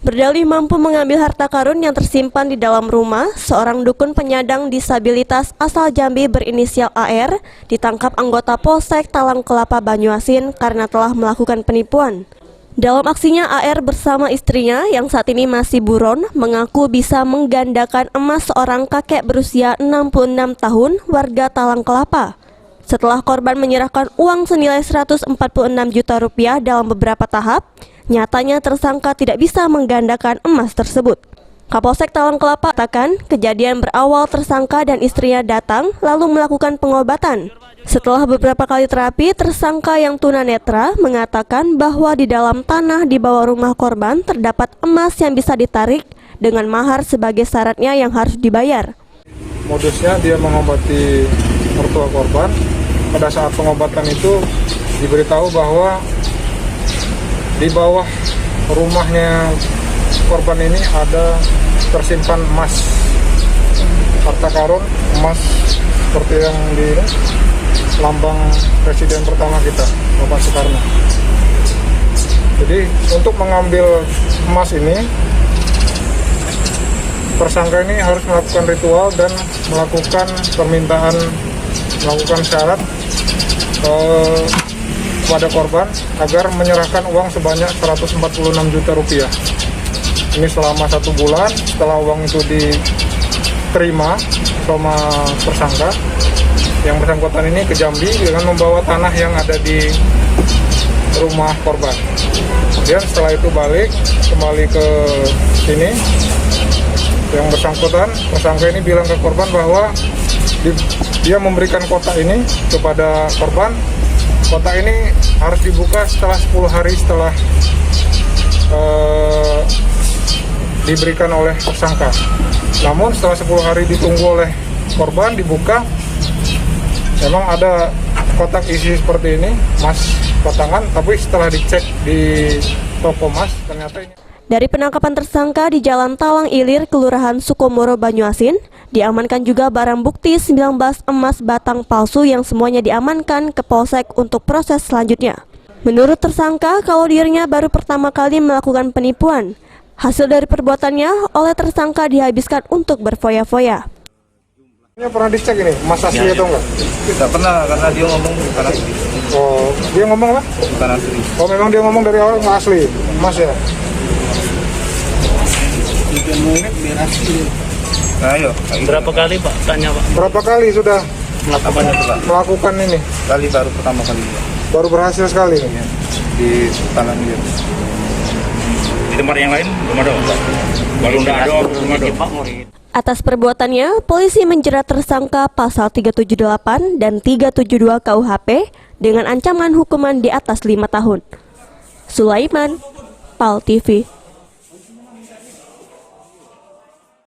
Berdalih mampu mengambil harta karun yang tersimpan di dalam rumah, seorang dukun penyandang disabilitas asal Jambi berinisial AR ditangkap anggota Polsek Talang Kelapa Banyuasin karena telah melakukan penipuan. Dalam aksinya, AR bersama istrinya yang saat ini masih buron mengaku bisa menggandakan emas seorang kakek berusia 66 tahun warga Talang Kelapa. Setelah korban menyerahkan uang senilai 146 juta rupiah dalam beberapa tahap, nyatanya tersangka tidak bisa menggandakan emas tersebut. Kapolsek Talang Kelapa katakan kejadian berawal tersangka dan istrinya datang lalu melakukan pengobatan. Setelah beberapa kali terapi, tersangka yang tunanetra mengatakan bahwa di dalam tanah di bawah rumah korban terdapat emas yang bisa ditarik dengan mahar sebagai syaratnya yang harus dibayar. Modusnya dia mengobati mertua korban. Pada saat pengobatan itu diberitahu bahwa di bawah rumahnya korban ini ada tersimpan emas, harta karun emas seperti yang di lambang presiden pertama kita, Bapak Soekarno. Jadi untuk mengambil emas ini, tersangka ini harus melakukan ritual dan melakukan melakukan syarat kepada korban agar menyerahkan uang sebanyak 146 juta rupiah. Ini selama 1 bulan. Setelah uang itu diterima sama tersangka, yang bersangkutan ini ke Jambi dengan membawa tanah yang ada di rumah korban. Kemudian setelah itu kembali ke sini, yang bersangkutan, tersangka ini bilang ke korban bahwa dia memberikan kotak ini kepada korban. Kotak ini harus dibuka setelah 10 hari setelah diberikan oleh tersangka. Namun setelah 10 hari ditunggu oleh korban, dibuka, memang ada kotak isi seperti ini, emas batangan, tapi setelah dicek di toko emas, ternyata ini. Dari penangkapan tersangka di Jalan Talang Ilir, Kelurahan Sukomoro, Banyuasin, diamankan juga barang bukti 19 emas batang palsu yang semuanya diamankan ke Polsek untuk proses selanjutnya. Menurut tersangka, kalau dirinya baru pertama kali melakukan penipuan, hasil dari perbuatannya oleh tersangka dihabiskan untuk berfoya-foya. Ini pernah dicek ini, emas asli atau enggak? Tidak pernah, karena dia ngomong bukan asli. Oh, dia ngomong apa? Bukan asli. Oh, memang dia ngomong dari awal nggak asli, emas ya? Ayo. Berapa kali Pak tanya Pak? Berapa kali sudah melakukan ini? Kali baru pertama kali. Baru berhasil sekali. Ya, di Talang Ilir. Di tempat yang lain belum ada Pak? Baru ada belum ada. Atas perbuatannya, polisi menjerat tersangka pasal 378 dan 372 KUHP dengan ancaman hukuman di atas 5 tahun. Sulaiman, PAL TV.